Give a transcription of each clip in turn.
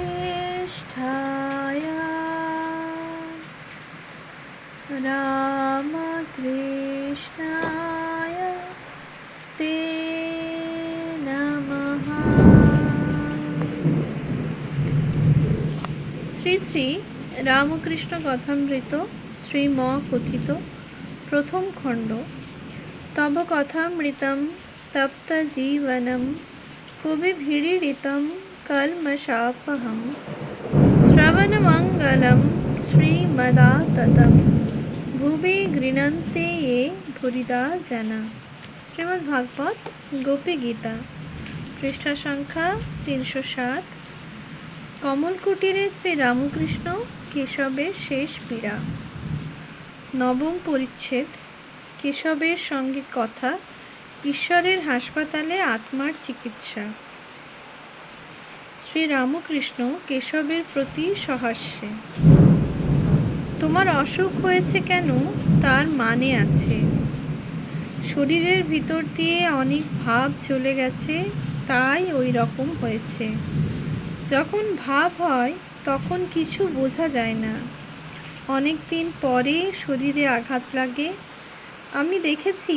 श्रेष्ठाय रामकृष्णाय ते नमः। শ্রী শ্রী রামকৃষ্ণ কথামৃত শ্রীম কথিত প্রথম খণ্ড। তব কথামৃতম তপ্ত জীবনম কবিভিড়িতম কলমশাপহম শ্রবণমঙ্গলম শ্রীমদাততম ভুবি গৃণন্তে ये ভুরিদা জনা। শ্রীমদ্ ভাগবত গোপী গীতা, পৃষ্ঠা সংখ্যা 307। কমলকুটিরে শ্রী রামকৃষ্ণ কেশবের শেষ পীড়া। নবম পরিচ্ছেদ। কেশবের সঙ্গে কথা। ঈশ্বরের হাসপাতালে আত্মার চিকিৎসা। শ্রী রামকৃষ্ণ কেশবের প্রতি সহাস্যে। তোমার অসুখ হয়েছে কেন তার মানে আছে। শরীরের ভিতর দিয়ে অনেক ভাব চলে গেছে, তাই ওই রকম হয়েছে। যখন ভাব হয় তখন কিছু বোঝা যায় না, অনেক দিন পরে শরীরে আঘাত লাগে। আমি দেখেছি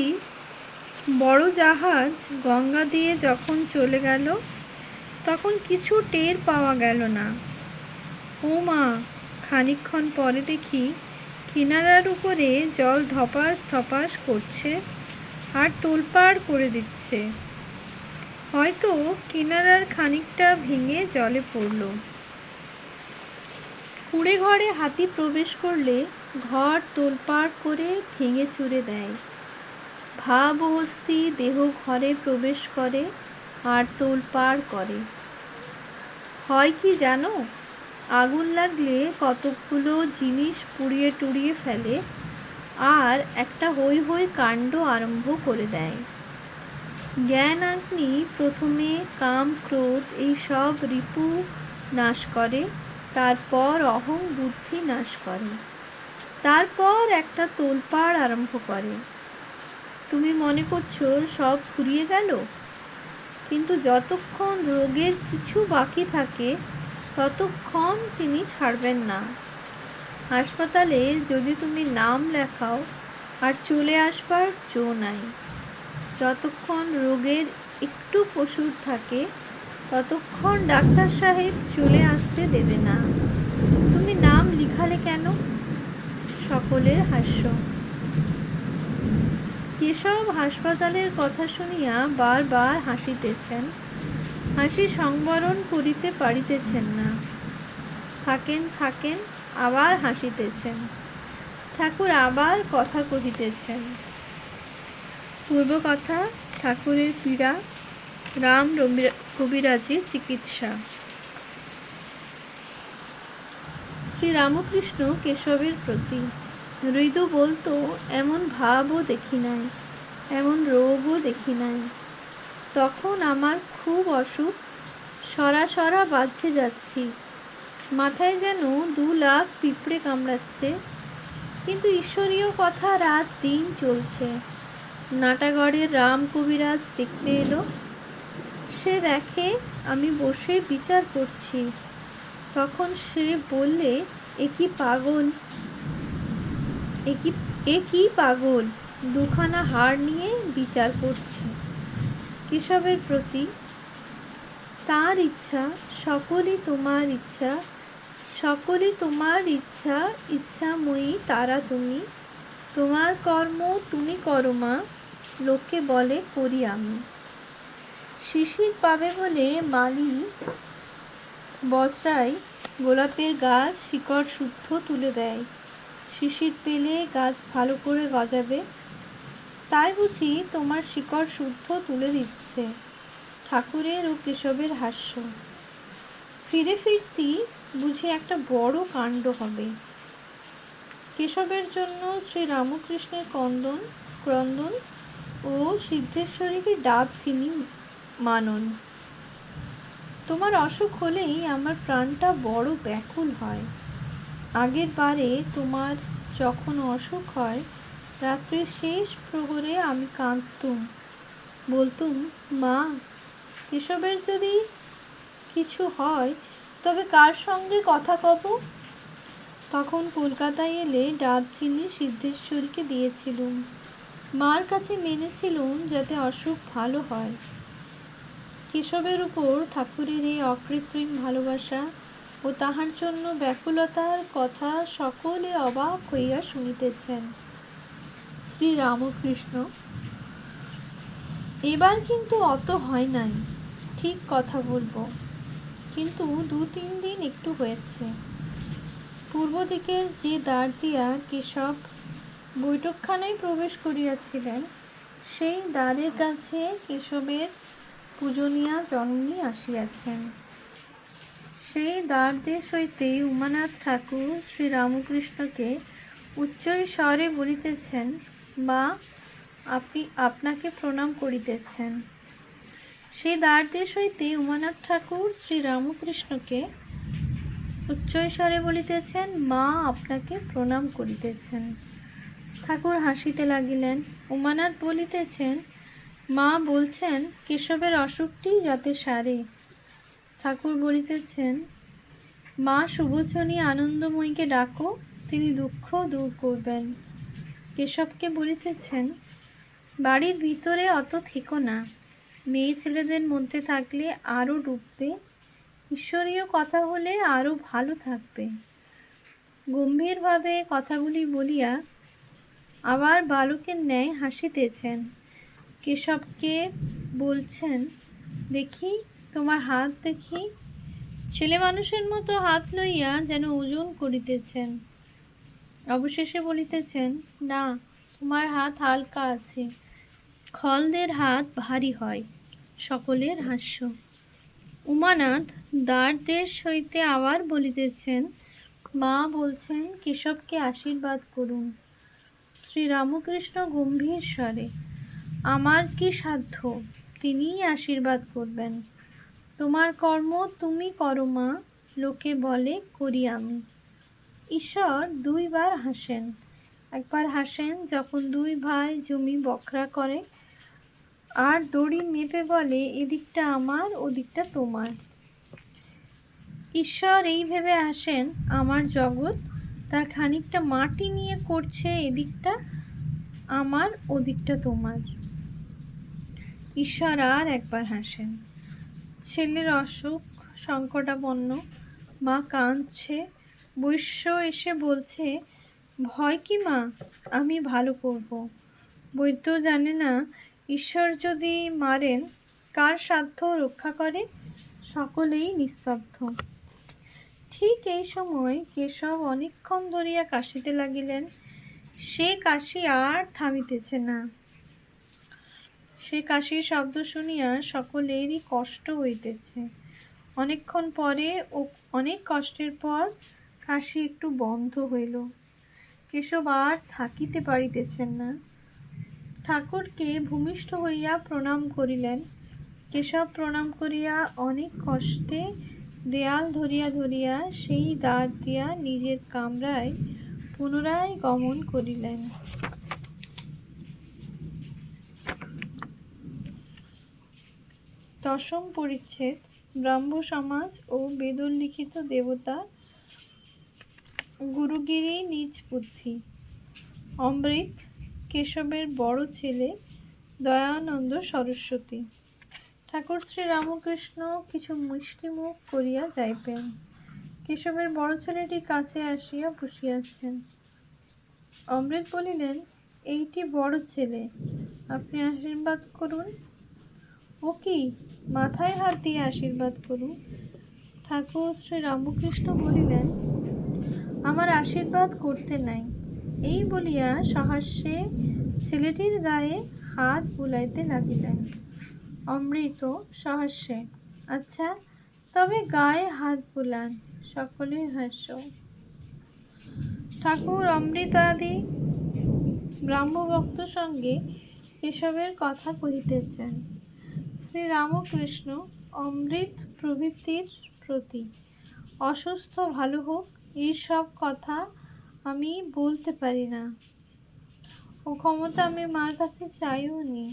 বড় জাহাজ গঙ্গা দিয়ে যখন চলে গেল তখন কিছু টের পাওয়া গেল না। ও মা, খানিকক্ষণ পরে দেখি কিনারার উপরে জল ধপাস ধপাস করছে আর তোলপাড় করে দিচ্ছে। হয়তো কিনারার খানিকটা ভেঙে জলে পড়ল। কুড়ে ঘরে হাতি প্রবেশ করলে ঘর তোলপাড় করে ভেঙে চুরে দেয়। ভাব অস্থি দেহ ঘরে প্রবেশ করে আর তোলপাড় করে। হয় কি জানো, আগুন লাগলে কতকগুলো জিনিস পুড়িয়ে টুড়িয়ে ফেলে আর একটা হৈ হৈ কাণ্ড আরম্ভ করে দেয়। জ্ঞান আগ্নি প্রথমে কাম ক্রোধ এই সব রিপু নাশ করে, তারপর অহং বুদ্ধি নাশ করে, তারপর একটা তোলপাড় আরম্ভ করে। তুমি মনে করছো সব ফুরিয়ে গেল, কিন্তু যতক্ষণ রোগের কিছু বাকি থাকে ততক্ষণ তিনি ছাড়বেন না। হাসপাতালে যদি তুমি নাম লেখাও আর চলে আসবার জো নাই। যতক্ষণ রোগের একটু কসুর থাকে ততক্ষণ ডাক্তার সাহেব চলে আসতে দেবে না। তুমি নাম লিখালে কেন? সকলের হাস্য। কেশব হাসপাতালের কথা শুনিয়া বারবার হাসিতেছেন, হাসি সংবরণ করিতে পারিতেছেন না। থাকেন থাকেন, আবার হাসিতেছেন। ঠাকুর আবার কথা কহিতেছেন। পূর্বকথা। ঠাকুরের পীড়া, রাম কবিরাজের চিকিৎসা। শ্রী রামকৃষ্ণ কেশবের প্রতি। মৃদু বলতো, এমন ভাবও দেখি নাই, এমন রোগও দেখি নাই। তখন আমার খুব অসুখ, সরা সরা বাজছে যাচ্ছি, মাথায় যেন 2 লাখ পিঁপড়ে কামড়াচ্ছে। কিন্তু ঈশ্বরীয় কথা রাত দিন চলছে। নাটাগড়ের রাম কবিরাজ দেখতে এলো। সে দেখে আমি বসে বিচার করছি। তখন সে বললে, এ কি পাগল, 2খানা হাড় নিয়ে বিচার করছে। কেশবের প্রতি। তার ইচ্ছা, সকলই তোমার ইচ্ছা, সকলই তোমার ইচ্ছা, ইচ্ছাময়ী তারা তুমি। তোমার কর্ম তুমি করো মা, লোকে বলে করি আমি। শিশির পাবে বলে মালি বজরায় গোলাপের গাছ শিকড় শুদ্ধ তুলে দেয়। শিশির পেলে গাছ ভালো করে গজাবে, তাই বুঝি তোমার শিকড় শুদ্ধ তুলে দিচ্ছে। ঠাকুরের ও কেশবের হাস্য। ফিরে ফিরতি বুঝি একটা বড় কাণ্ড হবে। কেশবের জন্য শ্রী রামকৃষ্ণের ক্রন্দন ও সিদ্ধেশ্বরীকে ডাব চিনি মানন। তোমার অসুখ হলেই আমার প্রাণটা বড় ব্যাকুল হয়। আগের বারে তোমার যখন অসুখ হয়, রাত্রির শেষ প্রহরে আমি কাঁদতুম, বলতুম, মা, কেশবের যদি কিছু হয় তবে কার সঙ্গে কথা কব? তখন কলকাতায় এলে দারচিনি সিদ্ধেশ্বরীকে দিয়েছিলুম। মার কাছে মেনেছিলুম যাতে অসুখ ভালো হয়। কেশবের উপর ঠাকুরের এই অকৃত্রিম ভালোবাসা ও তাহার জন্য ব্যাকুলতার কথা সকলে অবাক হইয়া শুনিতেছেন। শ্রী রামকৃষ্ণ: এবার কিন্তু অত হয় নাই, ঠিক কথা বলবো, কিন্তু 2-3 দিন একটু হয়েছে। পূর্ব দিকের যে দ্বার দিয়া কেশব বৈঠকখানায় প্রবেশ করিয়াছিলেন, সেই দ্বারের কাছে কেশবের পূজনীয়া জননী আসিয়াছেন। সেই দ্বারদেশ হইতে উমানাথ ঠাকুর শ্রীরামকৃষ্ণকে উচ্চ স্বরে বলিতেছেন, মা, আপনি আপনাকে প্রণাম করিতেছেন। সেই দ্বারদেশ হইতে উমানাথ ঠাকুর শ্রীরামকৃষ্ণকে উচ্চ স্বরে বলিতেছেন, মা, আপনাকে প্রণাম করিতেছেন। ঠাকুর হাসিতে লাগিলেন। উমানাথ বলিতেছেন, মা বলছেন কেশবের অসুখটি যাতে সারে। ঠাকুর বলিতেছেন, মা সুবোচনী আনন্দময়ীকে ডাকো, তিনি দুঃখ দূর করবেন। কেশবকে বলিতেছেন, বাড়ির ভিতরে অত থেকো না, মেয়ে ছেলেদের মধ্যে থাকলে আরও ডুববে, ঈশ্বরীয় কথা হলে আরও ভালো থাকবে। গম্ভীরভাবে কথাগুলি বলিয়া আবার বালকের ন্যায় হাসিতেছেন। কেশবকে বলছেন, দেখি তোমার হাত দেখি। ছেলে মানুষের মতো হাত লইয়া যেন ওজন করিতেছেন। অবশেষে বলিতেছেন, না, তোমার হাত হালকা আছে, খলদের হাত ভারী হয়। সকলের হাস্য। উমানাথ দ্বারদেশ হইতে আবার বলিতেছেন, মা বলছেন কেশবকে আশীর্বাদ করুন। শ্রীরামকৃষ্ণ গম্ভীর স্বরে, আমার কি সাধ্য, তিনিই আশীর্বাদ করবেন। তোমার কর্ম তুমি করো মা, লোকে বলে করি আমি। ঈশ্বর 2 বার হাসেন। একবার হাসেন যখন 2 ভাই জমি বখরা করে আর দড়ি মেপে বলে এদিকটা আমার, ওদিকটা তোমার। ঈশ্বর এই ভেবে হাসেন, আমার জগৎ তার খানিকটা মাটি নিয়ে করছে এদিকটা আমার, ওদিকটা তোমার। ঈশ্বর আর একবার হাসেন। ছেলের অসুখ সংকটাপন্ন, মা কাঁদছে, বৈশ্য এসে বলছে, ভয় কি মা, আমি ভালো করব। বৈদ্য জানে না ঈশ্বর যদি মারেন কার সাধ্য রক্ষা করে। সকলেই নিস্তব্ধ। ঠিক এই সময় কেশব অনেকক্ষণ ধরিয়া কাশিতে লাগিলেন। সে কাশি আর থামিতেছে না। সে কাশির শব্দ শুনিয়া সকলেরই কষ্ট হইতেছে। অনেকক্ষণ পরে ও অনেক কষ্টের পর কাশি একটু বন্ধ হইল। কেশব আর থাকিতে পারিতেছেন না। ঠাকুরকে ভূমিষ্ঠ হইয়া প্রণাম করিলেন। কেশব প্রণাম করিয়া অনেক কষ্টে দেয়াল ধরিয়া ধরিয়া সেই দ্বার দিয়া নিজের কামরায় পুনরায় গমন করিলেন। দশম পরিচ্ছেদ। ব্রাহ্ম সমাজ ও বেদোল্লিখিত দেবতা গুরুগিরি নিজ বুদ্ধি। অমৃত কেশবের বড় ছেলে দয়ানন্দ সরস্বতী। ঠাকুর শ্রী রামকৃষ্ণ কিছু মিষ্টিমুখ করিয়া যাইবেন। কেশবের বড় ছেলেটি কাছে আসিয়া বসিয়াছেন। অমৃত বলিলেন, এইটি বড় ছেলে, আপনি আশীর্বাদ করুন। ও কি, মাথায় হাত দিয়ে আশীর্বাদ করুন। ঠাকুর শ্রী রামকৃষ্ণ বলিলেন, আমার আশীর্বাদ করতে নাই। এই বলিয়া সহাস্যে ছেলেটির গায়ে হাত বুলাইতে লাগিলেন। অমৃত সহাস্যে, আচ্ছা, তবে গায়ে হাত বুলান। সকলের হাস্য। ঠাকুর অমৃতাদি ব্রাহ্মভক্ত সঙ্গে কেশবের কথা কহিতেছেন। শ্রী রামকৃষ্ণ অমৃত প্রভৃতির প্রতি, অসুস্থ ভালো হোক, এইসব কথা আমি বলতে পারি না, ও ক্ষমতা আমি মার কাছে চাইও নি।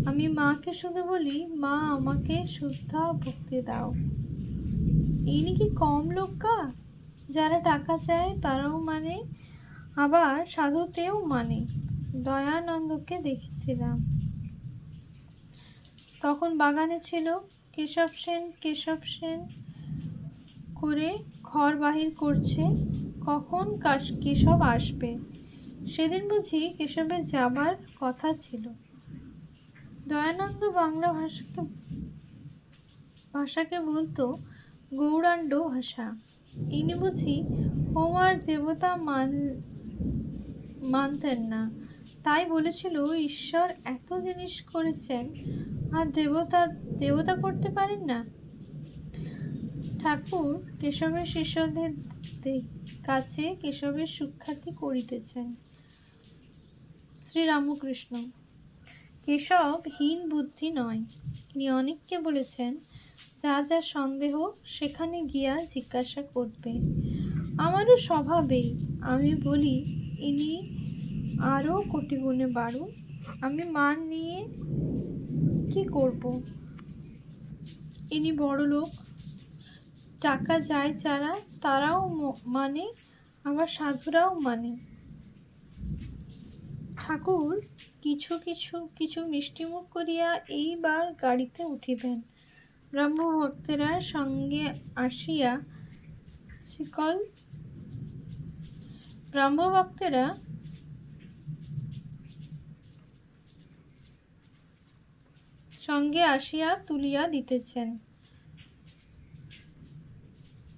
আমি মাকে শুধু বলি, মা আমাকে শ্রদ্ধা ভক্তি দাও। ইনি কি কম লোকা? যারা টাকা চায় তারাও মানে, আবার সাধুতেও মানে। দয়ানন্দকে দেখেছিলাম, তখন বাগানে ছিল। কেশব সেন করে ঘর বাহির করছে, কখন কেশব আসবে। সেদিন বুঝি কেশবের যাবার কথা ছিল। দয়ানন্দ বাংলা ভাষাকে বলতো গৌরাণ্ড ভাষা। ইনি বুঝি হোমার দেবতা মানতেন না, তাই বলেছিল ঈশ্বর এত জিনিস করেছেন আর দেবতা দেবতা করতে পারেন না। ঠাকুর কেশবের শিষ্যদের কাছে কেশবের সুখ্যাতি করিতেছেন। শ্রীরামকৃষ্ণ। কেশব হীন বুদ্ধি নয়। তিনি অনেককে বলেছেন, যা যা সন্দেহ সেখানে গিয়া জিজ্ঞাসা করবে। আমারও স্বভাবেই আমি বলি, ইনি আরও কোটি গুণে বাড়ুন, আমি মান নিয়ে কি করব? ইনি বড় লোক, টাকা যায় যারা তারাও মানে, আবার সাধুরাও মানে। ঠাকুর কিছু মিষ্টিমুখ করিয়া এইবার গাড়িতে উঠিবেন। ব্রহ্মভক্তেরা সঙ্গে আসিয়া তুলিয়া দিতেছেন।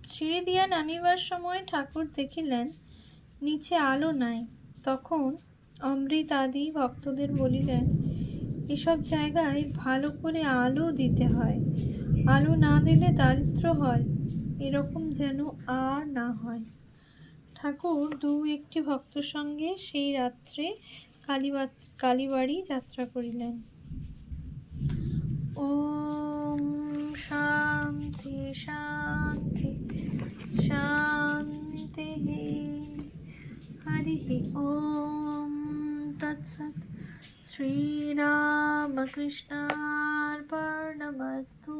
সিঁড়ি দিয়া নামিবার সময় ঠাকুর দেখিলেন নিচে আলো নাই। তখন অমৃতাদি ভক্তদের বলিলেন, এসব জায়গায় ভালো করে আলো দিতে হয়, আলো না দিলে দারিদ্র হয়, এরকম যেন আর না হয়। ঠাকুর দু একটি ভক্তর সঙ্গে সেই রাত্রে কালীবাড়ি যাত্রা করিলেন। ওম শান্তি শান্তি শান্তি। হরি ওম তৎসৎ। শ্রীরামকৃষ্ণার্পণমস্তু।